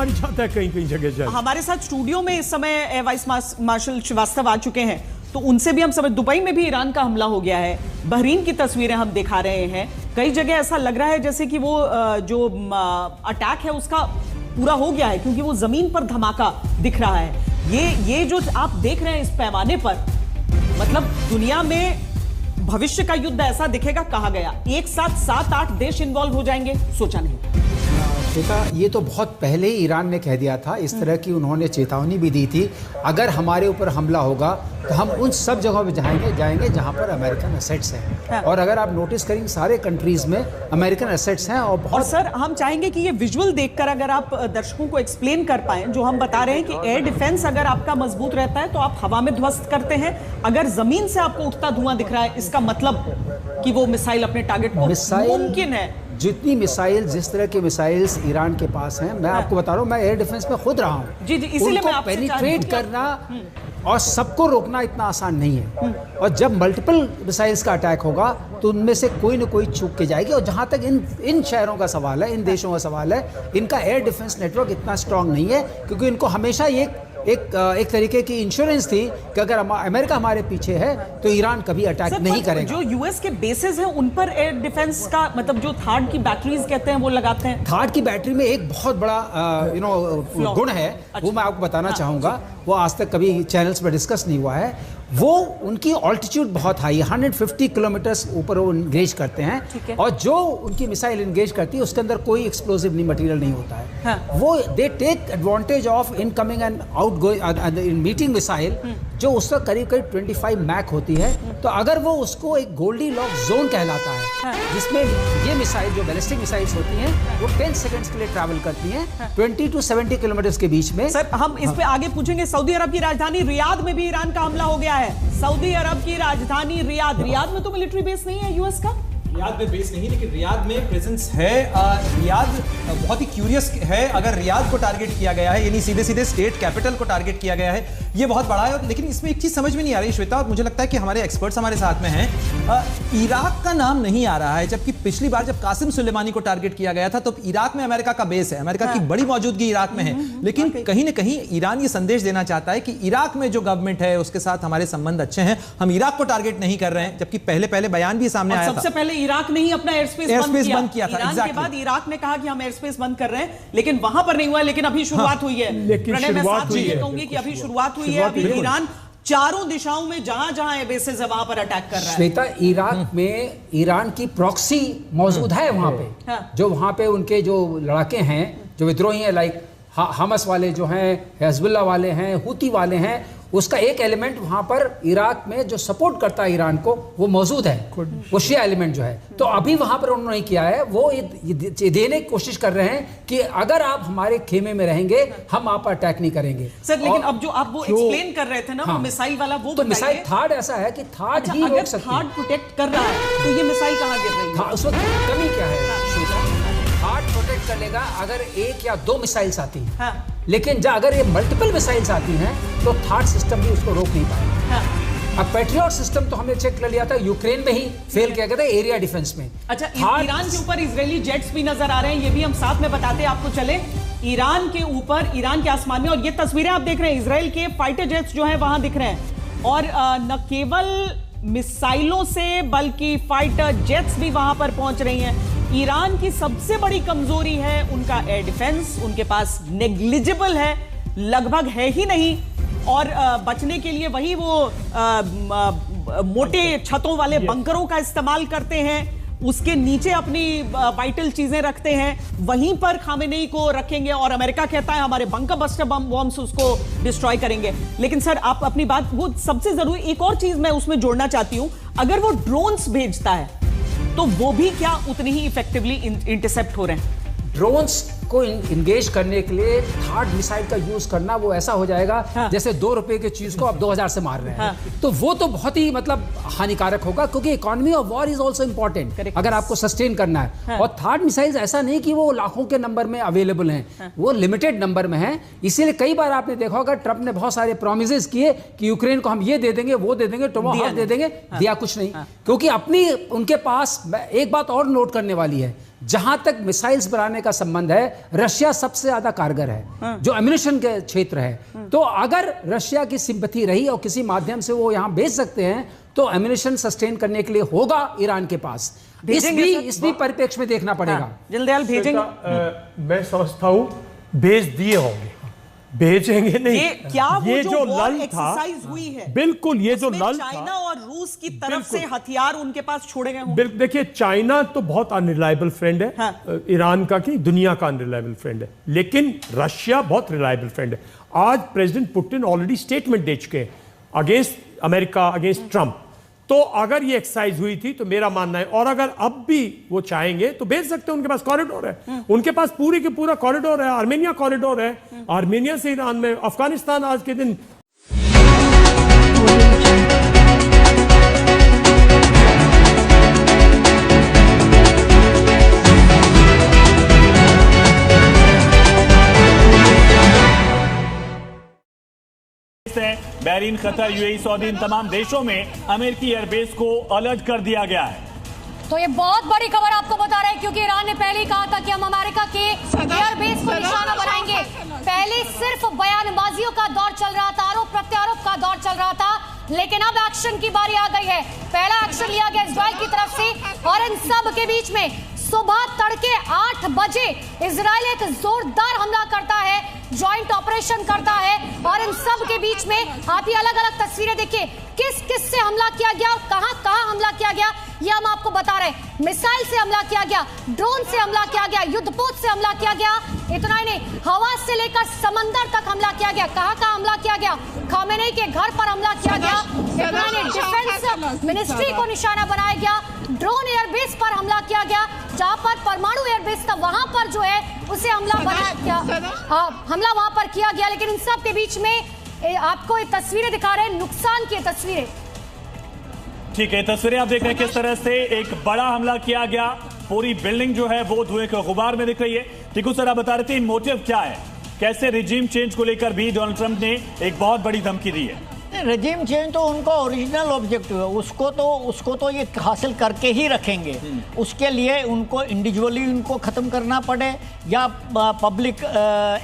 जाता है कहीं जगह। हमारे साथ स्टूडियो में इस समय वाइस मार्शल श्रीवास्तव आ चुके हैं, तो उनसे भी हम समझ, दुबई में भी ईरान का हमला हो गया है, बहरीन की तस्वीरें हम दिखा रहे हैं, कई जगह ऐसा लग रहा है जैसे कि वो जो अटैक है उसका पूरा हो गया है, क्योंकि वो जमीन पर धमाका दिख रहा है। ये जो आप देख रहे हैं इस पैमाने पर, मतलब दुनिया में भविष्य का युद्ध ऐसा दिखेगा, कहा गया एक साथ 7-8 देश इन्वॉल्व हो जाएंगे, सोचा नहीं। श्वेता, ये तो बहुत पहले ही ईरान ने कह दिया था, इस तरह की उन्होंने चेतावनी भी दी थी, अगर हमारे ऊपर हमला होगा तो हम उन सब जगहों पे जाएंगे जहां पर अमेरिकन एसेट्स हैं। और अगर आप नोटिस करेंगे सारे कंट्रीज में अमेरिकन एसेट्स हैं। और सर, हम चाहेंगे कि ये विजुअल देखकर अगर आप दर्शकों को एक्सप्लेन कर पाएं, जो हम बता रहे हैं कि एयर डिफेंस अगर आपका मजबूत रहता है तो आप हवा में ध्वस्त करते हैं, अगर जमीन से आपको उठता धुआं दिख रहा है, इसका मतलब कि वो मिसाइल अपने टारगेट को, मुमकिन है जितनी मिसाइल, जिस तरह के मिसाइल्स ईरान के पास हैं, मैं आपको बता रहा हूं, मैं एयर डिफेंस में खुद रहा हूं। जी, इसीलिए मैं आपसे पेनिट्रेट करना और सबको रोकना इतना आसान नहीं है। और जब मल्टीपल मिसाइल्स का अटैक होगा तो उनमें से कोई न कोई चूक के जाएगी। और जहां तक इन शहरों का सवाल है, इन देशों का सवाल है, इनका एयर डिफेंस नेटवर्क इतना स्ट्रांग नहीं है, क्योंकि इनको हमेशा ये एक तरीके की इंश्योरेंस थी कि अगर अमेरिका हमारे पीछे है तो ईरान कभी अटैक नहीं करेगा। जो यूएस के बेसेस हैं उन पर एयर डिफेंस का, मतलब जो थार्ड की बैटरीज कहते हैं वो लगाते हैं। थार्ड की बैटरी में एक बहुत बड़ा गुण है, वो मैं आपको बताना चाहूंगा, वो आज तक कभी चैनल्स पर डिस्कस नहीं हुआ है। वो उनकी ऑल्टीट्यूड बहुत हाई है, 150 किलोमीटर्स ऊपर वो इंगेज करते हैं, और जो उनकी मिसाइल इंगेज करती है उसके अंदर कोई एक्सप्लोसिव मटेरियल नहीं होता है। वो they take advantage of incoming and outgoing meeting missile, जो उसका करीब 25 मैक होती है। तो अगर वो उसको एक गोल्डी लॉक जोन कहलाता है, जिसमें ये मिसाइल, जो बैलिस्टिक मिसाइल्स होती हैं, वो 10 सेकंड्स के लिए ट्रैवल करती हैं 20 to 70 किलोमीटर के बीच में। सर, हम इस पे आगे पूछेंगे। सऊदी अरब की राजधानी रियाद में भी ईरान का हमला हो गया है। सऊदी अरब की राजधानी रियाद में तो मिलिट्री बेस नहीं है यूएस का। रियाद में बेस नहीं, लेकिन रियाद में प्रेजेंस है। रियाद बहुत ही क्यूरियस है। अगर रियाद को टारगेट किया गया है, यानी सीधे सीधे स्टेट कैपिटल को टारगेट किया गया है, ये बहुत बड़ा है। लेकिन इसमें एक चीज समझ में नहीं आ रही श्वेता, और मुझे लगता है कि हमारे एक्सपर्ट्स हमारे साथ में हैं, इराक का नाम नहीं आ रहा है, जबकि पिछली बार जब कासिम सुलेमानी को टारगेट किया गया था तो इराक में अमेरिका का बेस है, अमेरिका की बड़ी मौजूदगी इराक में है। लेकिन कहीं ना कहीं ईरान ये संदेश देना चाहता है कि इराक में जो गवर्नमेंट है उसके साथ हमारे संबंध अच्छे हैं, हम इराक को टारगेट नहीं कर रहे हैं, जबकि पहले बयान भी सामने आया था। सबसे पहले इराक ने ही अपना एयरस्पेस बंद किया था। ईरान के बाद इराक ने कहा कि हम एयरस्पेस बंद कर रहे हैं, लेकिन वहां पर नहीं हुआ। लेकिन अभी शुरुआत हुई है। प्रणय, मैं साथ में ये कहूंगी कि अभी शुरुआत हुई है। अभी ईरान चारों दिशाओं में जहां बेसेस है वहां पर अटैक कर रहा है। श्वेता, इराक में ईरान की प्रॉक्सी मौजूद है वहां पे, जो वहां पे उनके जो लड़ाके हैं, जो विद्रोही हैं, लाइक हमस वाले जो हैं, हिजबुल्लाह वाले हैं, हुती वाले हैं, उसका एक एलिमेंट वहां पर इराक में जो सपोर्ट करता है ईरान को, वो मौजूद है, वो शिया एलिमेंट जो है। तो अभी वहां पर उन्होंने नहीं किया है, वो ये देने की कोशिश कर रहे हैं कि अगर आप हमारे खेमे में रहेंगे हम आप पर अटैक नहीं करेंगे। सर, लेकिन अब जो आप वो एक्सप्लेन कर रहे थे ना, वो मिसाइल वाला, वो तो मिसाइल थार्ड ऐसा है कि थार्ड ही रोक सकती है। थार्ड प्रोटेक्ट कर रहा है तो ये मिसाइल कहां गिर रही है? उस वक्त कमी क्या है? थार्ड प्रोटेक्ट कर लेगा अगर 1 या 2 मिसाइल्स आती हैं, लेकिन अगर ये मल्टीपल मिसाइल्स आती हैं तो थर्ड सिस्टम भी उसको रोक नहीं पाएगा। अब पैट्रियट सिस्टम तो हमने चेक कर लिया था, यूक्रेन में ही फेल किया गया था एरिया डिफेंस में। अच्छा, ईरान के ऊपर इजरायली जेट्स भी नजर आ रहे हैं, ये भी हम साथ में बताते आपको चले। ईरान के ऊपर, ईरान के आसमान में, और ये तस्वीरें आप देख रहे हैं, इजराइल के फाइटर जेट्स जो है वहां दिख रहे हैं। और न केवल मिसाइलों से बल्कि फाइटर जेट्स भी वहां पर पहुंच रही हैं। ईरान की सबसे बड़ी कमजोरी है उनका एयर डिफेंस, उनके पास नेग्लिजिबल है, लगभग है ही नहीं। और बचने के लिए वही वो मोटे छतों वाले बंकरों का इस्तेमाल करते हैं, उसके नीचे अपनी वाइटल चीजें रखते हैं, वहीं पर खामेनेई को रखेंगे और अमेरिका कहता है हमारे बंकर बस्टर बॉम्ब्स उसको डिस्ट्रॉय करेंगे। लेकिन सर, आप अपनी बात, वो सबसे जरूरी एक और चीज मैं उसमें जोड़ना चाहती हूं, अगर वो ड्रोन्स भेजता है तो वो भी क्या उतनी ही इफेक्टिवली इंटरसेप्ट हो रहे हैं? ड्रोन्स को इंगेज करने के लिए थर्ड मिसाइल का यूज करना वो ऐसा हो जाएगा जैसे 2 रुपए की चीज को आप 2000 से मार रहे हैं। तो वो तो बहुत ही मतलब हानिकारक होगा, क्योंकि economy of war is also important अगर आपको सस्टेन करना है। और थर्ड मिसाइल्स ऐसा नहीं कि वो लाखों के नंबर में अवेलेबल हैं, वो लिमिटेड नंबर में हैं। इसीलिए कई बार आपने देखा होगा ट्रंप ने बहुत सारे प्रोमिसेस किए कि यूक्रेन को हम ये दे देंगे, वो दे देंगे, टोमाहॉक दे देंगे, दिया कुछ नहीं। क्योंकि अपनी उनके पास एक बात और नोट करने वाली है जहां तक मिसाइल्स बनाने का संबंध है रशिया सबसे ज्यादा कारगर है, जो एम्यूनिशन के क्षेत्र है। तो अगर रशिया की सिंपैथी रही और किसी माध्यम से वो यहां भेज सकते हैं तो एम्यूनिशन सस्टेन करने के लिए होगा ईरान के पास। इस भी परिप्रेक्ष्य में देखना पड़ेगा। जलदयाल भेजेंगे? मैं समझता हूं भेज दिए होंगे, भेजेंगे नहीं। ये जो लल एक्सरसाइज हुई है, बिल्कुल ये जो लल चाइना और रूस की तरफ से हथियार उनके पास छोड़े गए होंगे। बिल्कुल, देखिए चाइना तो बहुत अनरिलायबल फ्रेंड है, हाँ। ईरान का की दुनिया का अनरिलायबल फ्रेंड है, लेकिन रशिया बहुत रिलायबल फ्रेंड है। आज प्रेसिडेंट पुतिन ऑलरेडी स्टेटमेंट दे चुके हैं अगेंस्ट अमेरिका, अगेंस्ट ट्रंप। तो अगर ये एक्सरसाइज हुई थी तो मेरा मानना है, और अगर अब भी वो चाहेंगे तो भेज सकते हैं, उनके पास कॉरिडोर है, उनके पास पूरी की पूरा कॉरिडोर है, आर्मेनिया कॉरिडोर है, आर्मेनिया से ईरान में, अफगानिस्तान आज के दिन। बहरीन, कतर, यूएई, सऊदी, इन तमाम देशों में अमेरिकी एयरबेस को अलर्ट कर दिया गया है। तो ये बहुत बड़ी खबर आपको बता रहे हैं, क्योंकि ईरान ने पहले ही कहा था कि हम अमेरिका के एयरबेस को निशाना बनाएंगे। पहले सिर्फ बयानबाजियों का दौर चल रहा था, आरोप प्रत्यारोप का दौर चल रहा था, लेकिन अब एक्शन की बारी आ गई है। पहला एक्शन लिया गया इजराइल की तरफ से, और इन सब के बीच में सुबह तड़के 8 बजे इजराइल एक जोरदार हमला करता है, जॉइंट ऑपरेशन करता है, और इन सब के बीच में आप ये अलग अलग तस्वीरें देखिए, किस किस से हमला किया गया और कहां कहां हमला किया गया, ये हम आपको बता रहे हैं। मिसाइल से हमला किया गया, ड्रोन से हमला किया गया, युद्धपोत से हमला किया गया, इतना ही नहीं, हवा से लेकर समंदर तक हमला किया गया। कहां कहां हमला किया गया? खामेनेई के घर पर हमला किया गया, इतना ही नहीं, डिफेंस मिनिस्ट्री को निशाना बनाया गया, ड्रोन एयरबेस पर हमला किया गया, जहां पर परमाणु एयरबेस था वहां पर जो है उसे हमला बनाया गया, हमला वहां पर किया गया। लेकिन इन सब के बीच में आपको ये तस्वीरें दिखा रहे हैं, नुकसान की तस्वीरें। ठीक है, तस्वीरें आप देख रहे हैं किस तरह से एक बड़ा हमला किया गया, पूरी बिल्डिंग जो है वो धुएं के गुबार में दिख रही है। टीकू सर आप बता रहे थे मोटिव क्या है, कैसे रिजीम चेंज को लेकर भी डोनाल्ड ट्रंप ने एक बहुत बड़ी धमकी दी है? रेजिम चेंज तो उनका ओरिजिनल ऑब्जेक्टिव है, उसको तो ये हासिल करके ही रखेंगे। उसके लिए उनको इंडिविजुअली उनको ख़त्म करना पड़े, या पब्लिक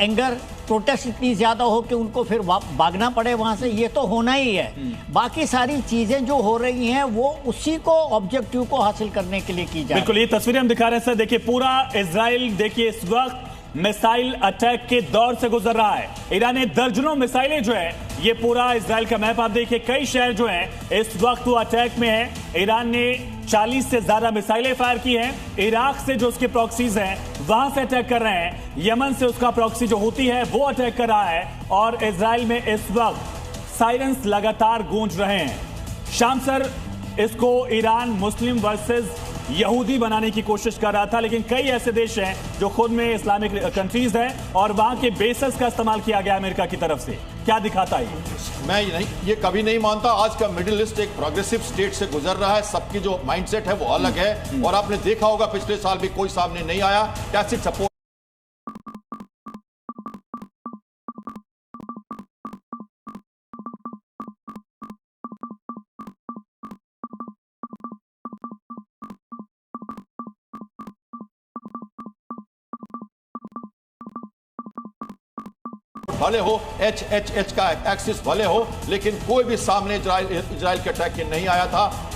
एंगर प्रोटेस्ट इतनी ज़्यादा हो कि उनको फिर भागना पड़े वहाँ से, ये तो होना ही है। बाकी सारी चीज़ें जो हो रही हैं वो उसी को ऑब्जेक्टिव को हासिल करने के लिए की जाए। बिल्कुल, ये तस्वीरें हम दिखा रहे हैं सर, देखिए पूरा इजराइल देखिए इस वक्त मिसाइल अटैक के दौर से गुजर रहा है। ईरान ने दर्जनों मिसाइलें जो है, ये पूरा इजराइल का मैप आप देखिए, कई शहर जो हैं इस वक्त वो अटैक में है। ईरान ने 40 से ज्यादा मिसाइलें फायर की हैं। इराक से जो उसके प्रॉक्सीज हैं वहां से अटैक कर रहे हैं, यमन से उसका प्रॉक्सी जो होती है वो अटैक कर रहा है, और इजराइल में इस वक्त साइरेंस लगातार गूंज रहे हैं। शाम सर, इसको ईरान मुस्लिम वर्सेस यहूदी बनाने की कोशिश कर रहा था, लेकिन कई ऐसे देश हैं जो खुद में इस्लामिक कंट्रीज हैं और वहां के बेसेस का इस्तेमाल किया गया अमेरिका की तरफ से। क्या दिखाता है मैं ये कभी नहीं मानता। आज का मिडिल ईस्ट एक प्रोग्रेसिव स्टेट से गुजर रहा है, सबकी जो माइंडसेट है वो अलग है, और आपने देखा होगा पिछले साल भी कोई सामने नहीं आया टैसिट सपोर्ट। भले हो एच का एक्सिस भले हो, लेकिन कोई भी सामने इजराइल के अटैक के नहीं आया था।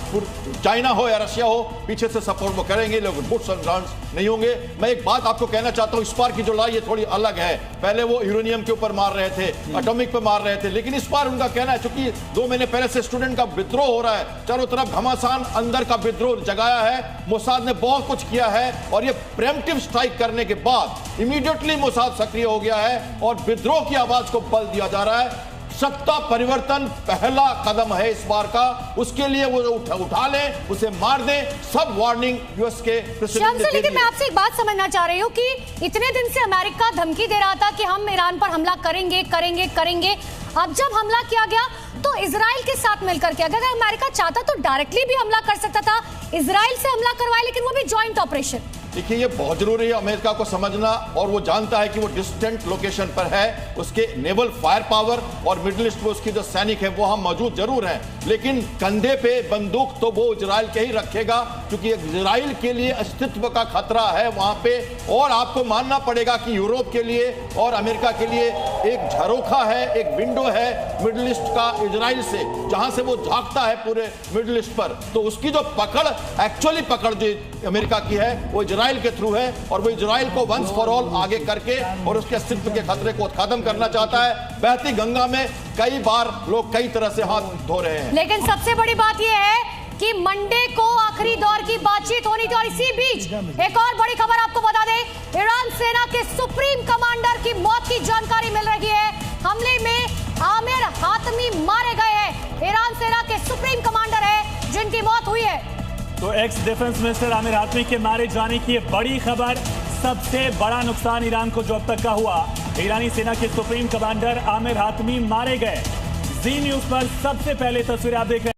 चाइना हो या रशिया हो, पीछे से सपोर्ट वो करेंगे, लेकिन बुट्स एंड ग्राउंड्स नहीं होंगे। मैं एक बात आपको कहना चाहता हूं, इस बार की जो लड़ाई है थोड़ी अलग है। पहले वो यूरेनियम के ऊपर मार रहे थे, एटॉमिक पे मार रहे थे, लेकिन इस बार उनका कहना है क्योंकि 2 महीने पहले से स्टूडेंट का विद्रोह हो रहा है, चारों तरफ घमासान अंदर का विद्रोह जगाया है। मोसाद ने बहुत कुछ किया है, और ये प्रेम्प्टिव स्ट्राइक करने के बाद इमीडिएटली मोसाद सक्रिय हो गया है और विद्रोह की आवाज को बल दिया जा रहा है। सत्ता परिवर्तन पहला कदम है इस बार का, उसके लिए वो उठा लें, उसे मार दें, सब वार्निंग यूएस के प्रेसिडेंट ने। लेकिन मैं आपसे एक बात समझना चाह रही हूँ कि इतने दिन से अमेरिका धमकी दे रहा था कि हम ईरान पर हमला करेंगे करेंगे करेंगे, अब जब हमला किया गया तो इजराइल के साथ मिलकर किया गया। अगर अमेरिका चाहता तो डायरेक्टली भी हमला कर सकता था, इजराइल से हमला करवाया, लेकिन वो भी जॉइंट ऑपरेशन। देखिए ये बहुत जरूरी है अमेरिका को समझना, और वो जानता है कि वो डिस्टेंट लोकेशन पर है, उसके नेवल फायर पावर और मिडिल ईस्ट में उसकी जो सैनिक है वो हम मौजूद जरूर हैं, लेकिन कंधे पे बंदूक तो वो इजराइल के ही रखेगा, क्योंकि इजराइल के लिए अस्तित्व का खतरा है वहां पे। और आपको मानना पड़ेगा कि यूरोप के लिए और अमेरिका के लिए एक झरोखा है, एक विंडो है मिडिल ईस्ट का इजराइल से, जहां से वो झांकता है पूरे मिडिल ईस्ट पर। तो उसकी जो पकड़, एक्चुअली पकड़ जो अमेरिका की है वो इजराइल के थ्रू है, और वो इजराइल को वंस फॉर ऑल आगे करके और उसके अस्तित्व के खतरे को खत्म करना चाहता है। बहती गंगा में कई बार लोग कई तरह से हाथ धो रहे हैं। लेकिन सबसे बड़ी बात यह है कि मंडे को आखिरी दौर की बातचीत होनी थी, और इसी बीच एक और बड़ी खबर आपको बता दें, ईरान सेना के सुप्रीम कमांडर की मौत की जानकारी मिल रही है। हमले में आमिर हातमी मारे गए हैं। ईरान सेना के सुप्रीम कमांडर है जिनकी मौत हुई है। तो x defence minister Aamir Hatami के मारे जाने की बड़ी खबर। सबसे बड़ा नुकसान ईरान को जो अब तक का हुआ, ईरानी सेना के सुप्रीम कमांडर आमिर हातमी मारे गए। जी न्यूज पर सबसे पहले तस्वीरें आप देख रहे हैं।